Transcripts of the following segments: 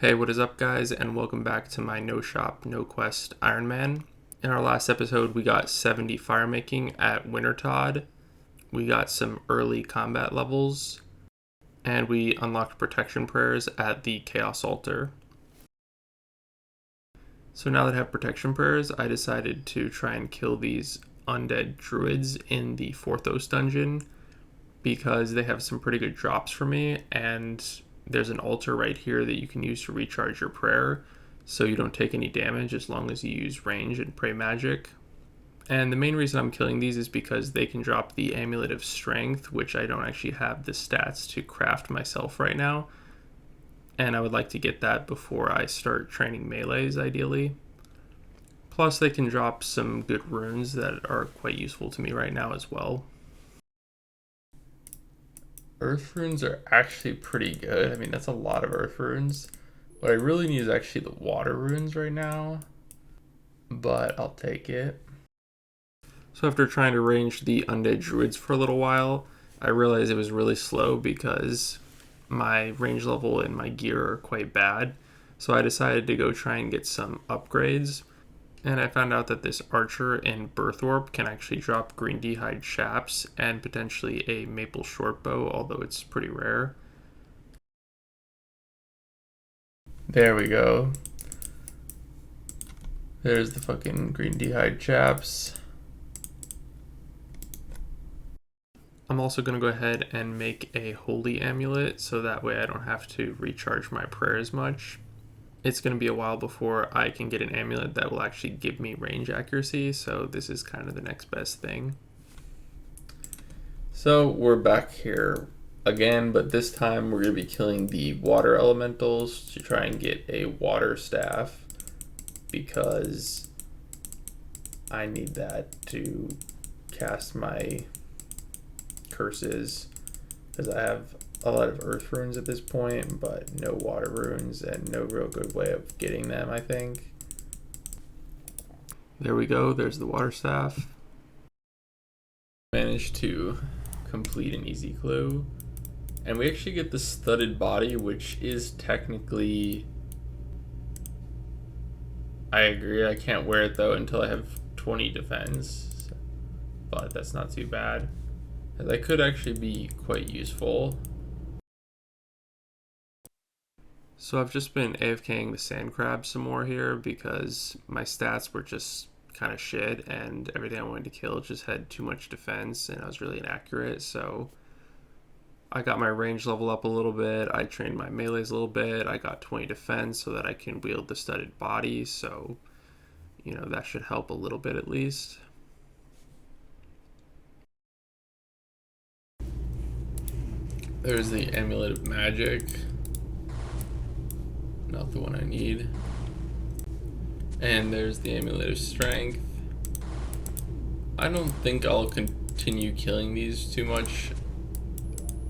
Hey, what is up, guys, and welcome back to my NoShopNoQuest Iron Man. In our last episode, we got 70 fire making at Wintertodd. We got some early combat levels, and we unlocked protection prayers at the Chaos Altar. So now that I have protection prayers, I decided to try and kill these undead druids in the Forthos dungeon because they have some pretty good drops for me, and there's an altar right here that you can use to recharge your prayer so you don't take any damage as long as you use range and pray magic. And the main reason I'm killing these is because they can drop the Amulet of Strength, which I don't actually have the stats to craft myself right now, and I would like to get that before I start training melees ideally. Plus they can drop some good runes that are quite useful to me right now as well. Earth runes are actually pretty good. I mean, that's a lot of earth runes. What I really need is actually the water runes right now, but I'll take it. So after trying to range the undead druids for a little while, I realized it was really slow because my range level and my gear are quite bad. So I decided to go try and get some upgrades. And I found out that this archer in Birthwarp can actually drop green d'hide chaps and potentially a maple shortbow, although it's pretty rare. There we go. There's the fucking green d'hide chaps. I'm also going to go ahead and make a holy amulet so that way I don't have to recharge my prayer as much. It's going to be a while before I can get an amulet that will actually give me range accuracy, so this is kind of the next best thing. So we're back here again, but this time we're going to be killing the water elementals to try and get a water staff because I need that to cast my curses, because I have a lot of earth runes at this point, but no water runes and no real good way of getting them, I think. There we go, there's the water staff. Managed to complete an easy clue. And we actually get the studded body, which is technically... I agree, I can't wear it though until I have 20 defense. But that's not too bad. That could actually be quite useful. So I've just been AFKing the sand crab some more here because my stats were just kind of shit and everything I wanted to kill just had too much defense and I was really inaccurate. So I got my range level up a little bit. I trained my melees a little bit. I got 20 defense so that I can wield the studded body. So, you know, that should help a little bit at least. There's the Amulet of Magic. Not the one I need. And there's the Amulet of Strength. I don't think I'll continue killing these too much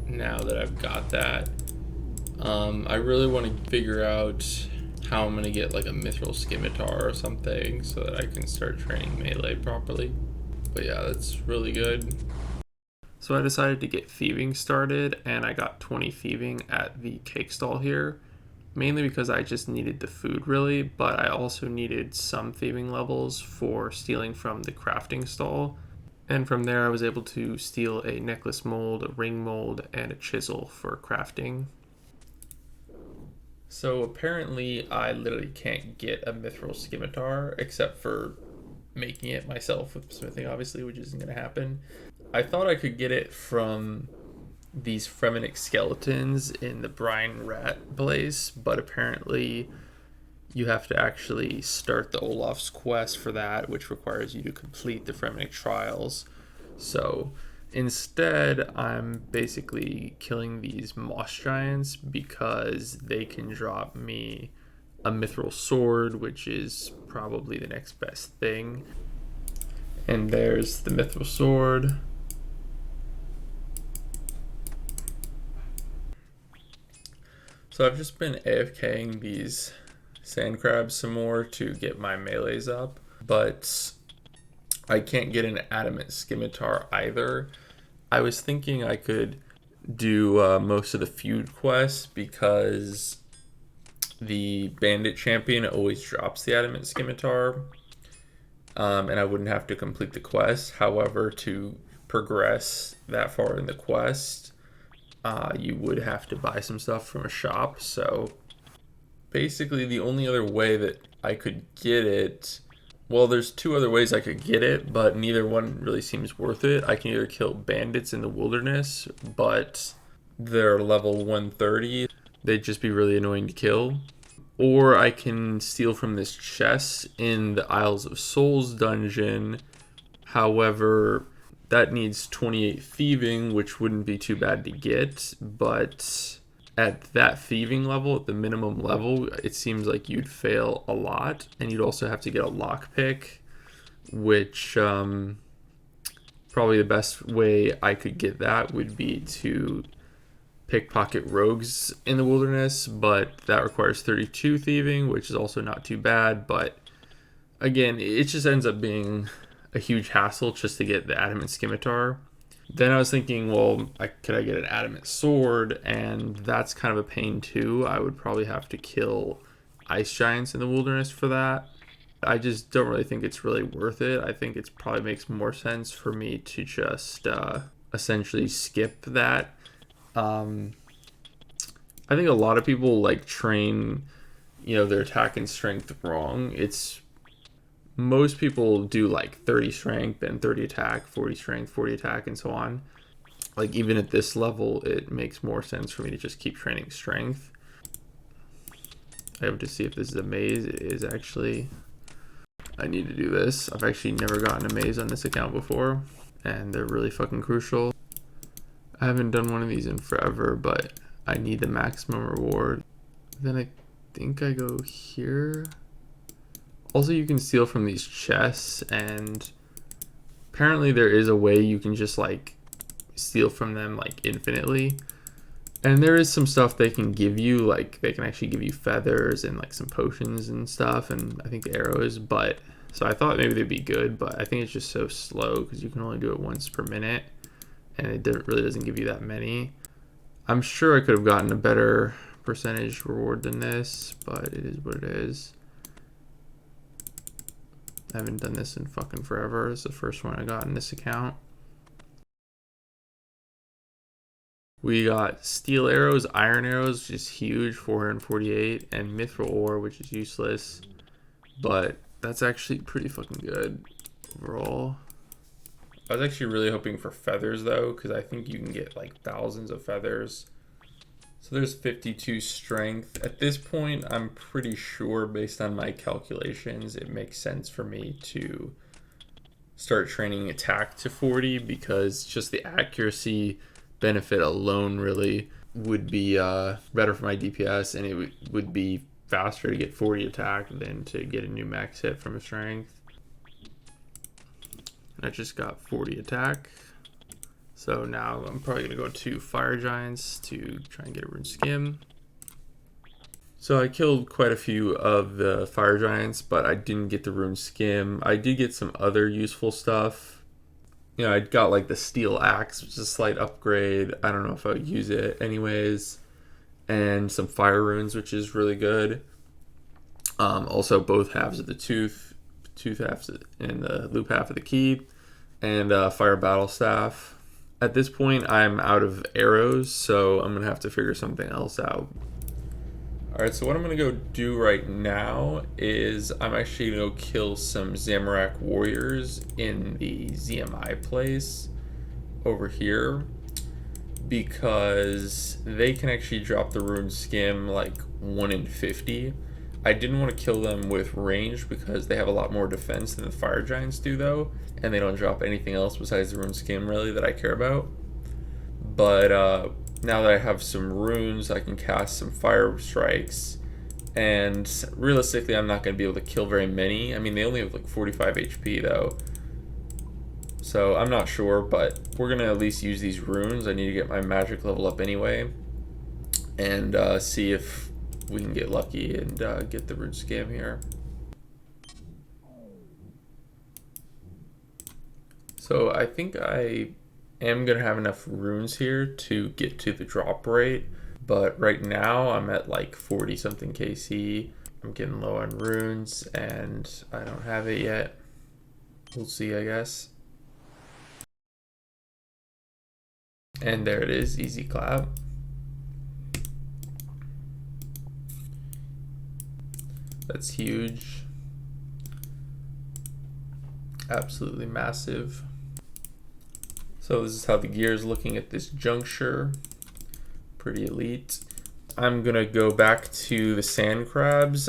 now that I've got that. I really want to figure out how I'm going to get like a Mithril Scimitar or something so that I can start training melee properly. But yeah, that's really good. So I decided to get thieving started, and I got 20 thieving at the cake stall here. Mainly because I just needed the food really, but I also needed some thieving levels for stealing from the crafting stall. And from there I was able to steal a necklace mold, a ring mold, and a chisel for crafting. So apparently I literally can't get a Mithril Scimitar except for making it myself with smithing, obviously, which isn't going to happen. I thought I could get it from these Fremenic skeletons in the Brine Rat place, but apparently you have to actually start the Olaf's quest for that, which requires you to complete the Fremenic trials. So instead, I'm basically killing these moss giants because they can drop me a mithril sword, which is probably the next best thing. And there's the mithril sword. So I've just been AFKing these sand crabs some more to get my melees up, but I can't get an adamant scimitar either. I was thinking I could do most of the feud quests because the bandit champion always drops the adamant scimitar, and I wouldn't have to complete the quest. However, to progress that far in the quest, you would have to buy some stuff from a shop. So basically the only other way that I could get it, well, there's two other ways I could get it, but neither one really seems worth it. I can either kill bandits in the wilderness, but they're level 130. They'd just be really annoying to kill. Or I can steal from this chest in the Isles of Souls dungeon. However, that needs 28 thieving, which wouldn't be too bad to get, but at that thieving level, at the minimum level, it seems like you'd fail a lot, and you'd also have to get a lockpick, which probably the best way I could get that would be to pickpocket rogues in the wilderness, but that requires 32 thieving, which is also not too bad, but again, it just ends up being a huge hassle just to get the adamant scimitar. Then I was thinking, well, could I get an adamant sword? And that's kind of a pain too. I would probably have to kill ice giants in the wilderness for that. I just don't really think it's really worth it. I think it probably makes more sense for me to just essentially skip that. I think a lot of people like train, their attack and strength wrong. Most people do like 30 strength and 30 attack, 40 strength, 40 attack, and so on. Like even at this level, it makes more sense for me to just keep training strength. I have to see if this is a maze. It is actually. I need to do this. I've actually never gotten a maze on this account before, and they're really fucking crucial. I haven't done one of these in forever, but I need the maximum reward. Then I think I go here. Also, you can steal from these chests, and apparently there is a way you can just like steal from them like infinitely. And there is some stuff they can give you, like they can actually give you feathers and like some potions and stuff, and I think arrows. But so I thought maybe they'd be good, but I think it's just so slow because you can only do it once per minute, and it really doesn't give you that many. I'm sure I could have gotten a better percentage reward than this, but it is what it is. I haven't done this in fucking forever. It's the first one I got in this account. We got steel arrows, iron arrows, which is huge, 448, and mithril ore, which is useless. But that's actually pretty fucking good overall. I was actually really hoping for feathers though, because I think you can get like thousands of feathers. So there's 52 strength. At this point, I'm pretty sure based on my calculations, it makes sense for me to start training attack to 40 because just the accuracy benefit alone really would be better for my DPS, and it would be faster to get 40 attack than to get a new max hit from a strength. I just got 40 attack. So now I'm probably going to go to Fire Giants to try and get a Rune Skim. So I killed quite a few of the Fire Giants, but I didn't get the Rune Skim. I did get some other useful stuff. I got like the Steel Axe, which is a slight upgrade. I don't know if I would use it anyways. And some Fire Runes, which is really good. Also both halves of the tooth halves and the loop half of the key. And Fire Battle Staff. At this point, I'm out of arrows, so I'm going to have to figure something else out. Alright, so what I'm going to go do right now is I'm actually going to go kill some Zamorak warriors in the ZMI place over here, because they can actually drop the Rune Skim like 1 in 50. I didn't want to kill them with range because they have a lot more defense than the Fire Giants do though, and they don't drop anything else besides the Rune Skim really that I care about. But now that I have some runes, I can cast some fire strikes, and realistically I'm not going to be able to kill very many. I mean, they only have like 45 HP though, so I'm not sure, but we're going to at least use these runes. I need to get my magic level up anyway, and see if we can get lucky and get the Rune Skim here. So I think I am going to have enough runes here to get to the drop rate. But right now I'm at like 40 something KC. I'm getting low on runes and I don't have it yet. We'll see, I guess. And there it is, easy clap. That's huge. Absolutely massive. So this is how the gear is looking at this juncture. Pretty elite. I'm gonna go back to the sand crabs.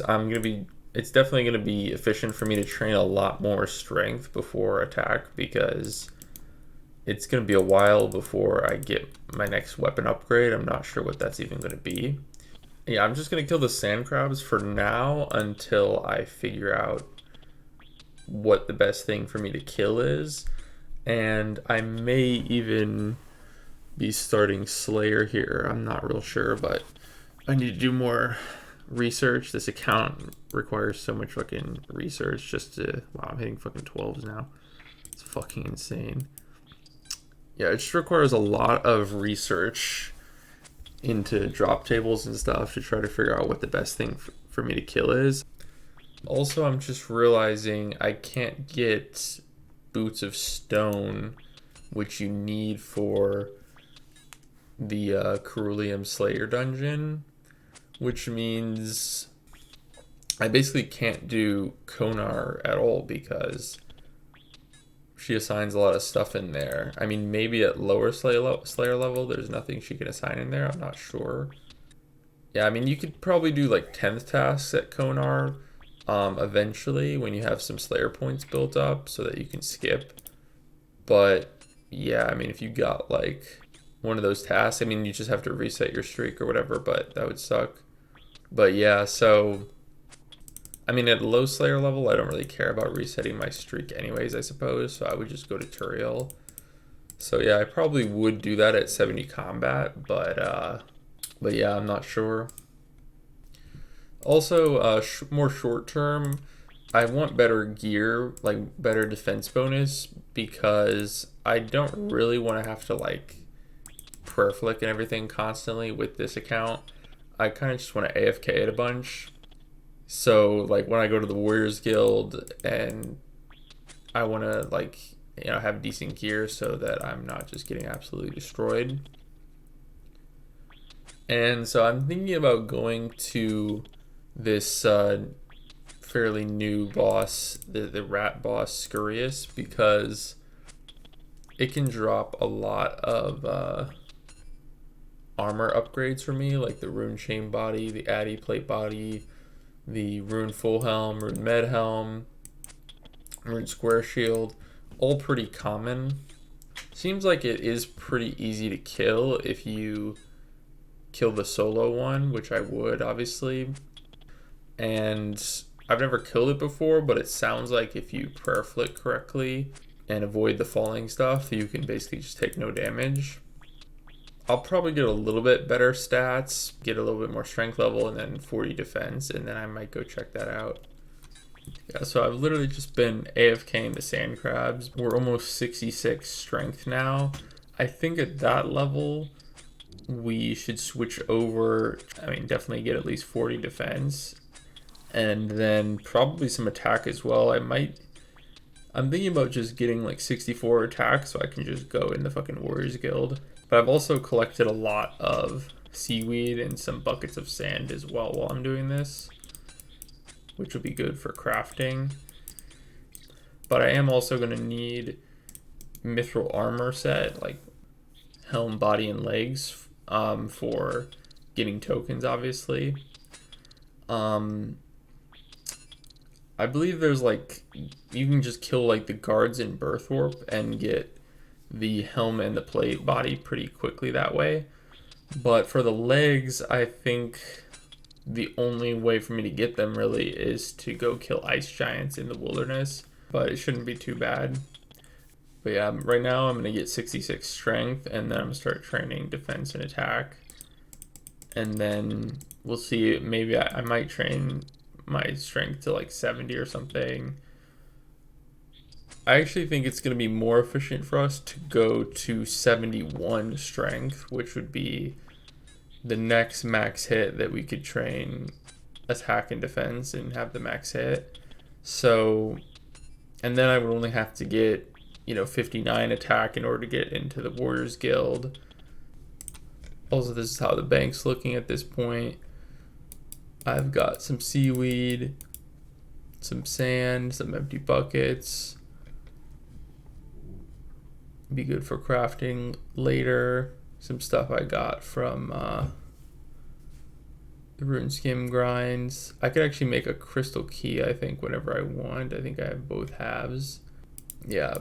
It's definitely gonna be efficient for me to train a lot more strength before attack, because it's gonna be a while before I get my next weapon upgrade. I'm not sure what that's even gonna be. Yeah, I'm just gonna kill the sand crabs for now until I figure out what the best thing for me to kill is. And I may even be starting Slayer here. I'm not real sure, but I need to do more research. This account requires so much fucking research just to... Wow, I'm hitting fucking 12s now. It's fucking insane. Yeah, it just requires a lot of research into drop tables and stuff to try to figure out what the best thing for me to kill is. Also, I'm just realizing I can't get Boots of Stone, which you need for the Ceruleum Slayer dungeon, which means I basically can't do Konar at all because she assigns a lot of stuff in there. I mean, maybe at lower Slayer level, there's nothing she can assign in there. I'm not sure. Yeah, I mean, you could probably do like 10th tasks at Konar eventually when you have some Slayer points built up so that you can skip. But yeah, I mean, if you got like one of those tasks, I mean, you just have to reset your streak or whatever, but that would suck. But yeah, so I mean, at low Slayer level, I don't really care about resetting my streak anyways, I suppose, so I would just go to Turiel. So yeah, I probably would do that at 70 combat, but yeah, I'm not sure. Also, more short term, I want better gear, like better defense bonus, because I don't really want to have to like prayer flick and everything constantly with this account. I kind of just want to AFK it a bunch. So like when I go to the Warriors Guild and I want to like, you know, have decent gear so that I'm not just getting absolutely destroyed. And so I'm thinking about going to this fairly new boss, the rat boss Scurious, because it can drop a lot of armor upgrades for me, like the Rune Chain Body, the Addy Plate Body, the Rune Full Helm, Rune Med Helm, Rune Square Shield, all pretty common. Seems like it is pretty easy to kill if you kill the solo one, which I would, obviously. And I've never killed it before, but it sounds like if you prayer flick correctly and avoid the falling stuff, you can basically just take no damage. I'll probably get a little bit better stats, get a little bit more strength level, and then 40 defense, and then I might go check that out. Yeah, so I've literally just been AFKing the sand crabs. We're almost 66 strength now. I think at that level, we should switch over. I mean, definitely get at least 40 defense, and then probably some attack as well. I'm thinking about just getting like 64 attack so I can just go in the fucking Warriors Guild. But I've also collected a lot of seaweed and some buckets of sand as well while I'm doing this, which will be good for crafting. But I am also going to need mithril armor set, like helm, body, and legs, for getting tokens, obviously. I believe there's like, you can just kill like the guards in Birthwarp and get the helm and the plate body pretty quickly that way. But for the legs, I think the only way for me to get them really is to go kill ice giants in the wilderness, but it shouldn't be too bad. But yeah, right now I'm going to get 66 strength, and then I'm going to start training defense and attack. And then we'll see, maybe I might train my strength to like 70 or something. I actually think it's going to be more efficient for us to go to 71 strength, which would be the next max hit that we could train attack and defense and have the max hit. So, and then I would only have to get, 59 attack in order to get into the Warriors Guild. Also, this is how the bank's looking at this point. I've got some seaweed, some sand, some empty buckets. Be good for crafting later. Some stuff I got from the rune skim grinds. I could actually make a crystal key, I think, whenever I want. I think I have both halves. Yeah.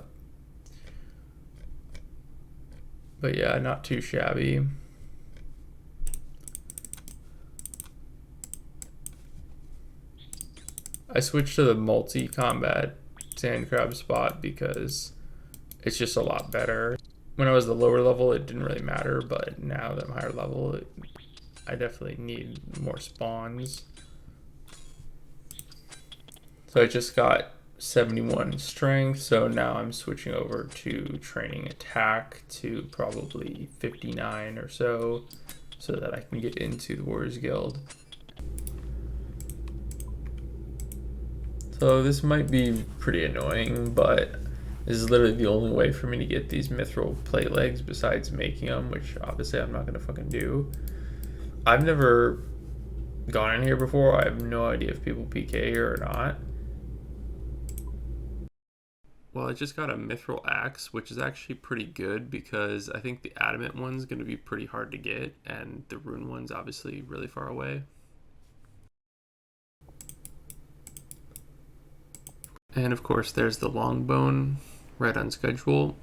But yeah, not too shabby. I switched to the multi-combat sand crab spot because it's just a lot better. When I was the lower level, it didn't really matter, but now that I'm higher level, I definitely need more spawns. So I just got 71 strength, so now I'm switching over to training attack to probably 59 or so that I can get into the Warriors Guild. So this might be pretty annoying, but this is literally the only way for me to get these mithril plate legs besides making them, which obviously I'm not going to fucking do. I've never gone in here before. I have no idea if people PK here or not. Well, I just got a mithril axe, which is actually pretty good because I think the adamant one's going to be pretty hard to get, and the rune one's obviously really far away. And of course, there's the long bone right on schedule.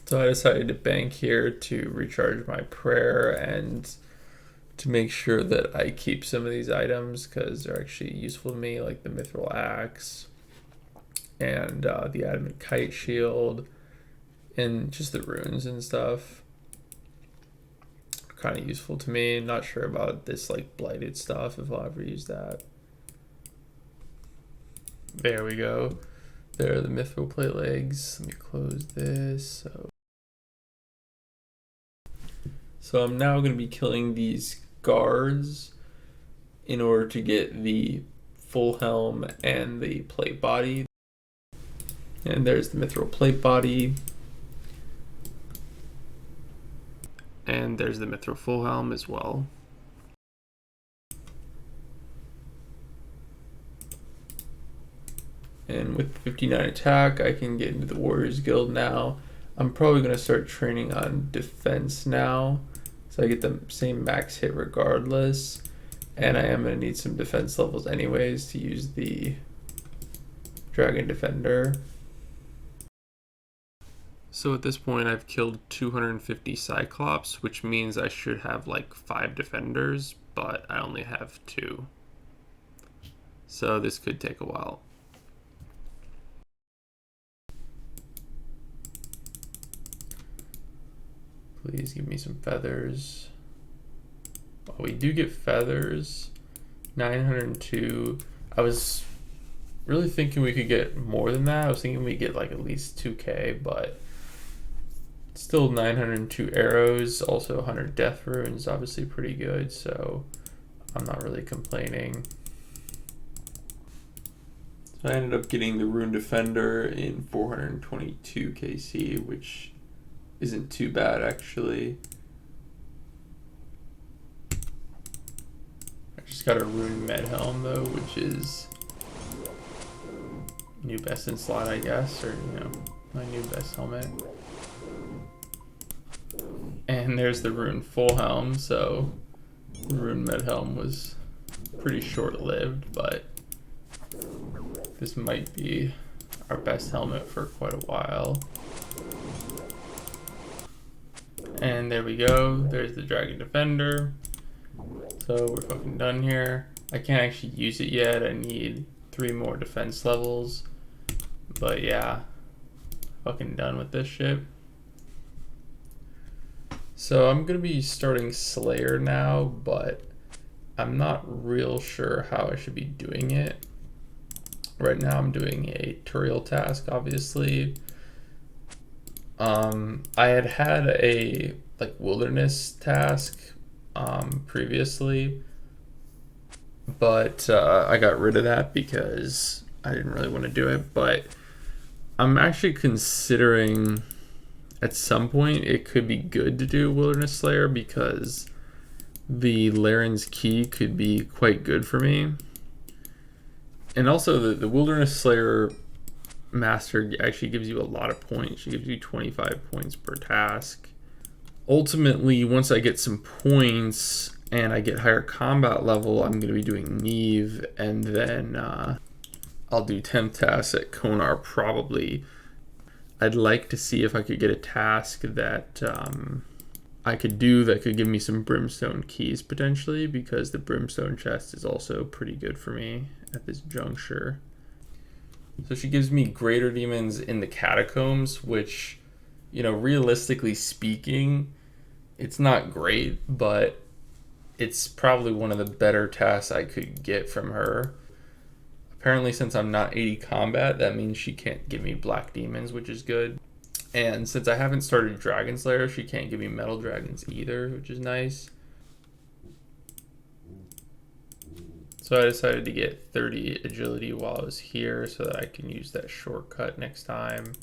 So I decided to bank here to recharge my prayer and to make sure that I keep some of these items because they're actually useful to me, like the mithril axe and the adamant kite shield and just the runes and stuff. Kind of useful to me. Not sure about this like blighted stuff, if I'll ever use that. There we go. There are the mithril plate legs. Let me close this. So I'm now going to be killing these guards in order to get the full helm and the plate body. And there's the mithril plate body. And there's the mithril full helm as well. And with 59 attack, I can get into the Warriors Guild now. I'm probably going to start training on defense now, so I get the same max hit regardless. And I am going to need some defense levels anyways to use the Dragon Defender. So at this point, I've killed 250 Cyclops, which means I should have like 5 defenders, but I only have 2. So this could take a while. Please give me some feathers. Well, we do get feathers. 902. I was really thinking we could get more than that. I was thinking we'd get like at least 2k, but still 902 arrows. Also 100 death runes. Obviously pretty good, so I'm not really complaining. So I ended up getting the Rune Defender in 422 KC, which isn't too bad actually. I just got a Rune Med Helm though, which is new best in slot, I guess, or my new best helmet. And there's the Rune Full Helm, so the Rune Med Helm was pretty short-lived, but this might be our best helmet for quite a while. And there we go, there's the Dragon Defender. So we're fucking done here. I can't actually use it yet, I need 3 more defense levels. But yeah, fucking done with this shit. So I'm gonna be starting Slayer now, but I'm not real sure how I should be doing it. Right now I'm doing a tutorial task, obviously. I had a like wilderness task previously, but I got rid of that because I didn't really want to do it. But I'm actually considering at some point it could be good to do Wilderness Slayer because the Laren's Key could be quite good for me. And also the Wilderness Slayer Master actually gives you a lot of points. She gives you 25 points per task. Ultimately, once I get some points and I get higher combat level, I'm going to be doing Neve, and then I'll do 10th tasks at Konar probably. I'd like to see if I could get a task that I could do that could give me some Brimstone keys potentially, because the Brimstone chest is also pretty good for me at this juncture. So she gives me Greater Demons in the Catacombs, which, you know, realistically speaking, it's not great, but it's probably one of the better tasks I could get from her. Apparently, since I'm not 80 combat, that means she can't give me Black Demons, which is good. And since I haven't started Dragon Slayer, she can't give me Metal Dragons either, which is nice. So I decided to get 30 agility while I was here so that I can use that shortcut next time.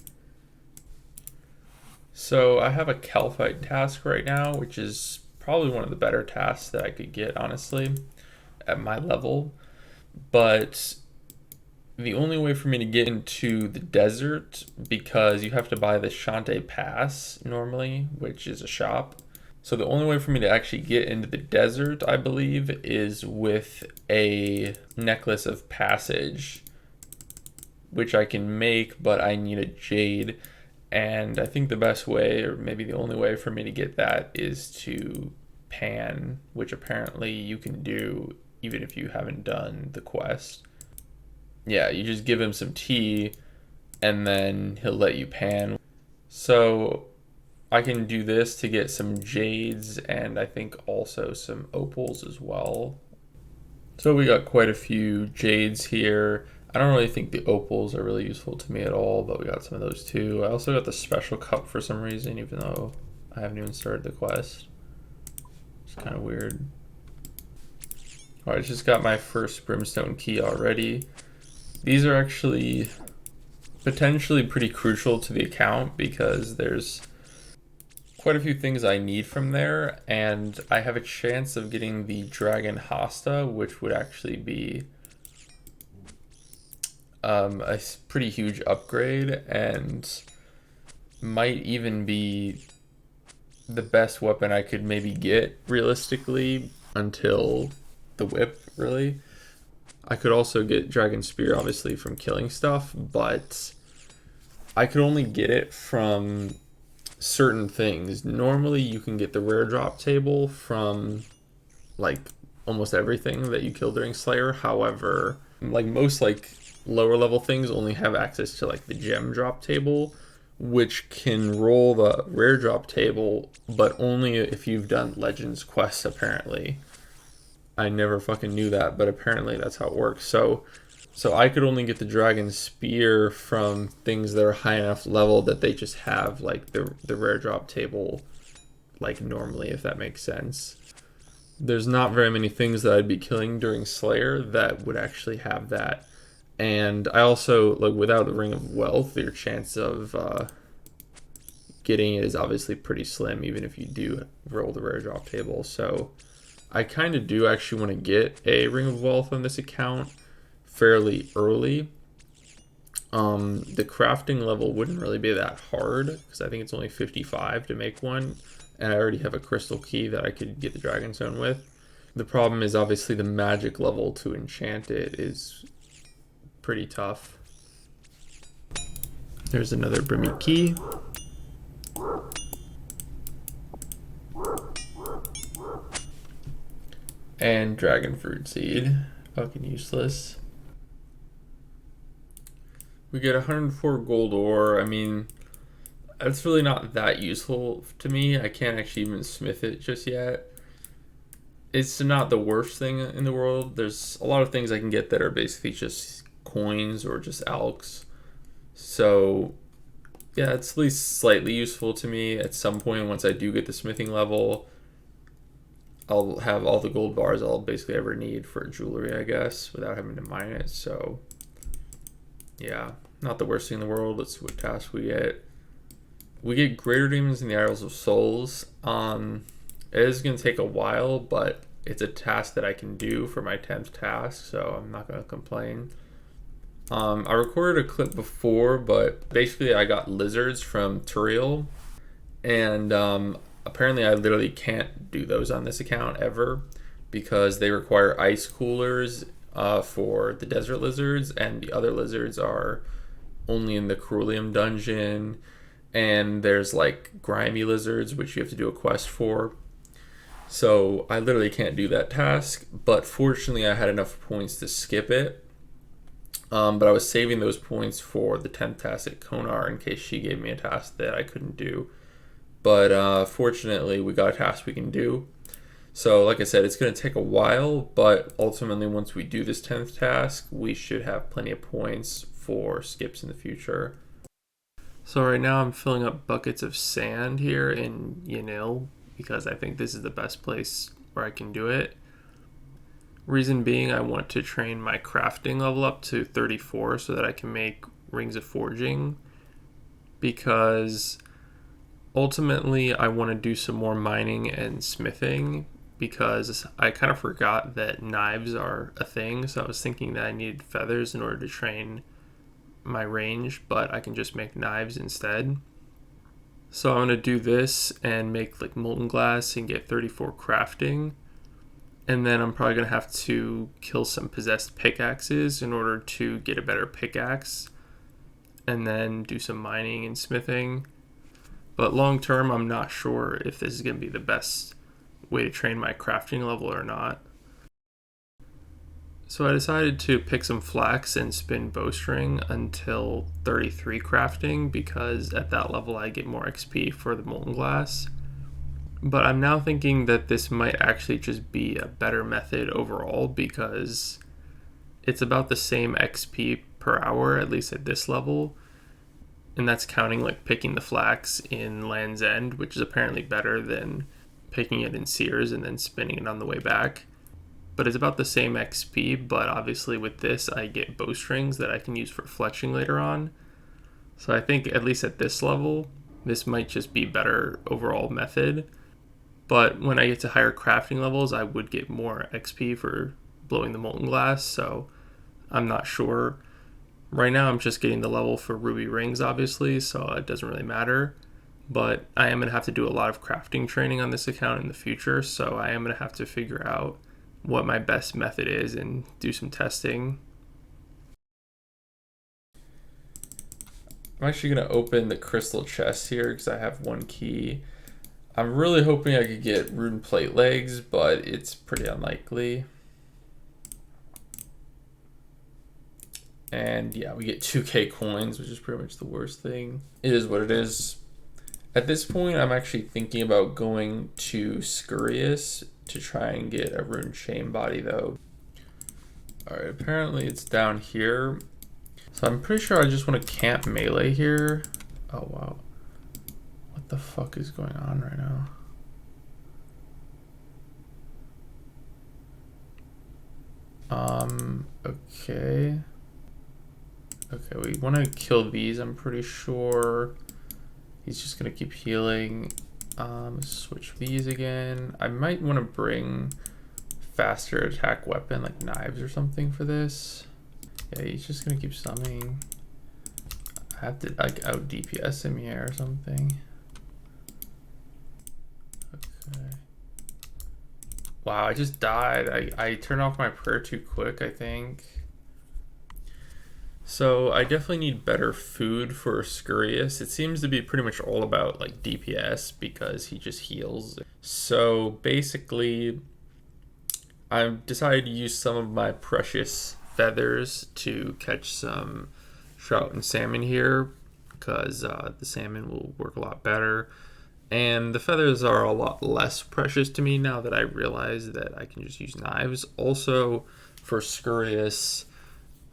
So I have a Calphite task right now, which is probably one of the better tasks that I could get, honestly, at my level. But the only way for me to get into the desert, because you have to buy the Shante Pass normally, which is a shop. So the only way for me to actually get into the desert, I believe, is with a Necklace of Passage, which I can make, but I need a jade. And I think the best way, or maybe the only way for me to get that, is to pan, which apparently you can do even if you haven't done the quest. Yeah, you just give him some tea and then he'll let you pan. So I can do this to get some jades and I think also some opals as well. So we got quite a few jades here. I don't really think the opals are really useful to me at all, but we got some of those too. I also got the special cup for some reason, even though I haven't even started the quest. It's kind of weird. Alright, just got my first Brimstone key already. These are actually potentially pretty crucial to the account because there's quite a few things I need from there, and I have a chance of getting the Dragon Hasta, which would actually be a pretty huge upgrade and might even be the best weapon I could maybe get realistically until the whip, really. I could also get Dragon Spear obviously from killing stuff, but I could only get it from certain things. Normally you can get the rare drop table from like almost everything that you kill during Slayer. However, like most like lower level things only have access to like the gem drop table, which can roll the rare drop table, but only if you've done Legends quests apparently. I never fucking knew that, but apparently that's how it works. So I could only get the Dragon Spear from things that are high enough level that they just have like the rare drop table like normally, if that makes sense. There's not very many things that I'd be killing during Slayer that would actually have that. And I also, like, without the Ring of Wealth, your chance of getting it is obviously pretty slim, even if you do roll the rare drop table. So I kind of do actually want to get a Ring of Wealth on this account fairly early. The crafting level wouldn't really be that hard, because I think it's only 55 to make one, and I already have a crystal key that I could get the Dragonstone with. The problem is obviously the magic level to enchant it is pretty tough. There's another Brimmy key. And Dragon Fruit Seed. Fucking useless. We get 104 gold ore. I mean, that's really not that useful to me. I can't actually even smith it just yet. It's not the worst thing in the world. There's a lot of things I can get that are basically just coins or just alks. So yeah, it's at least slightly useful to me. At some point, once I do get the smithing level, I'll have all the gold bars I'll basically ever need for jewelry, I guess, without having to mine it. So, yeah, not the worst thing in the world. Let's see what task we get. We get Greater Demons in the Idols of Souls. It is going to take a while, but it's a task that I can do for my 10th task, so I'm not going to complain. I recorded a clip before, but basically I got lizards from Turiel, and apparently I literally can't do those on this account ever because they require ice coolers for the desert lizards, and the other lizards are only in the Ceruleum dungeon, and there's like grimy lizards which you have to do a quest for. So I literally can't do that task, but fortunately I had enough points to skip it. But I was saving those points for the 10th task at Konar in case she gave me a task that I couldn't do. But fortunately, we got a task we can do. So like I said, it's going to take a while, but ultimately once we do this 10th task, we should have plenty of points for skips in the future. So right now I'm filling up buckets of sand here in Yanil because I think this is the best place where I can do it. Reason being, I want to train my crafting level up to 34 so that I can make rings of forging, because ultimately I want to do some more mining and smithing, because I kind of forgot that knives are a thing. So I was thinking that I needed feathers in order to train my range, but I can just make knives instead. So I'm going to do this and make like molten glass and get 34 crafting. And then I'm probably going to have to kill some possessed pickaxes in order to get a better pickaxe. And then do some mining and smithing. But long term, I'm not sure if this is going to be the best way to train my crafting level or not. So I decided to pick some flax and spin bowstring until 33 crafting, because at that level I get more XP for the molten glass. But I'm now thinking that this might actually just be a better method overall, because it's about the same XP per hour, at least at this level. And that's counting like picking the flax in Land's End, which is apparently better than picking it in Sears and then spinning it on the way back. But it's about the same XP, but obviously with this I get bowstrings that I can use for fletching later on. So I think at least at this level, this might just be better overall method. But when I get to higher crafting levels, I would get more XP for blowing the molten glass, so I'm not sure. Right now I'm just getting the level for ruby rings, obviously, so it doesn't really matter. But I am going to have to do a lot of crafting training on this account in the future, so I am going to have to figure out what my best method is and do some testing. I'm actually going to open the crystal chest here because I have one key. I'm really hoping I could get rune plate legs, but it's pretty unlikely. And yeah, we get 2k coins, which is pretty much the worst thing. It is what it is. At this point, I'm actually thinking about going to Scurious to try and get a rune chain body though. Alright, apparently it's down here. So I'm pretty sure I just want to camp melee here. Oh wow. What the fuck is going on right now? Okay. Okay, we want to kill these, I'm pretty sure. He's just gonna keep healing. Switch these again. I might want to bring faster attack weapon like knives or something for this. Yeah, he's just gonna keep summoning. I have to like out DPS him here or something. Okay. Wow, I just died. I turned off my prayer too quick, I think. So I definitely need better food for Scurious. It seems to be pretty much all about like DPS because he just heals. So basically, I've decided to use some of my precious feathers to catch some trout and salmon here, because the salmon will work a lot better. And the feathers are a lot less precious to me now that I realize that I can just use knives. Also, for Scurious,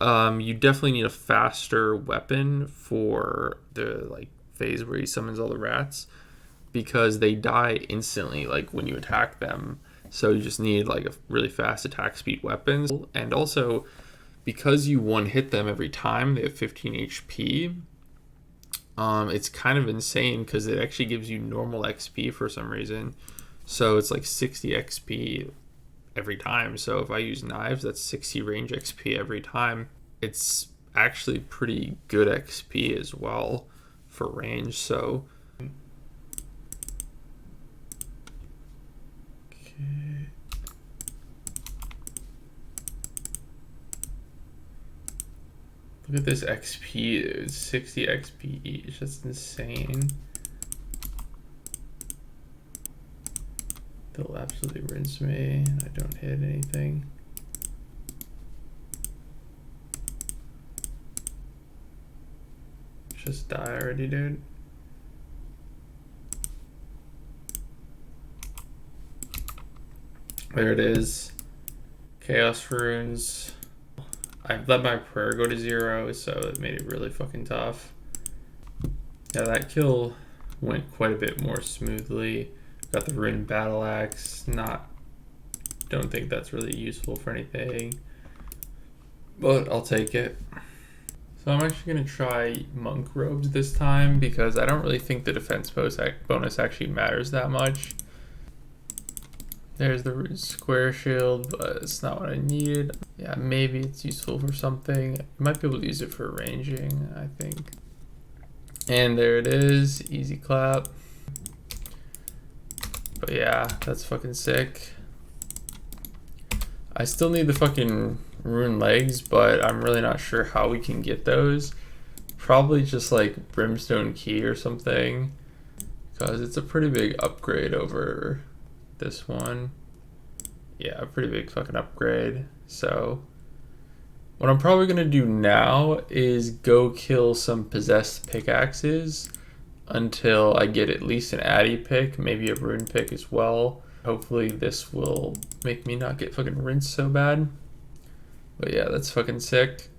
you definitely need a faster weapon for the like phase where he summons all the rats, because they die instantly, like when you attack them. So you just need like a really fast attack speed weapons. And also, because you one hit them every time, they have 15 HP. It's kind of insane because it actually gives you normal XP for some reason. So it's like 60 XP every time. So if I use knives, that's 60 range XP every time. It's actually pretty good XP as well for range. So okay. Look at this XP, dude. 60 XP each. That's insane. They'll absolutely rinse me. I don't hit anything. Just die already, dude. There it is. Chaos runes. I've let my prayer go to 0, so it made it really fucking tough. Yeah, that kill went quite a bit more smoothly. Got the rune battle axe. Don't think that's really useful for anything, but I'll take it. So I'm actually gonna try monk robes this time because I don't really think the defense bonus actually matters that much. There's the rune square shield, but it's not what I needed. Yeah, maybe it's useful for something. You might be able to use it for ranging, I think. And there it is, easy clap. But yeah, that's fucking sick. I still need the fucking rune legs, but I'm really not sure how we can get those. Probably just like brimstone key or something, because it's a pretty big upgrade over this one. Yeah, a pretty big fucking upgrade. So what I'm probably gonna do now is go kill some possessed pickaxes until I get at least an addy pick, maybe a rune pick as well. Hopefully this will make me not get fucking rinsed so bad. But yeah, that's fucking sick.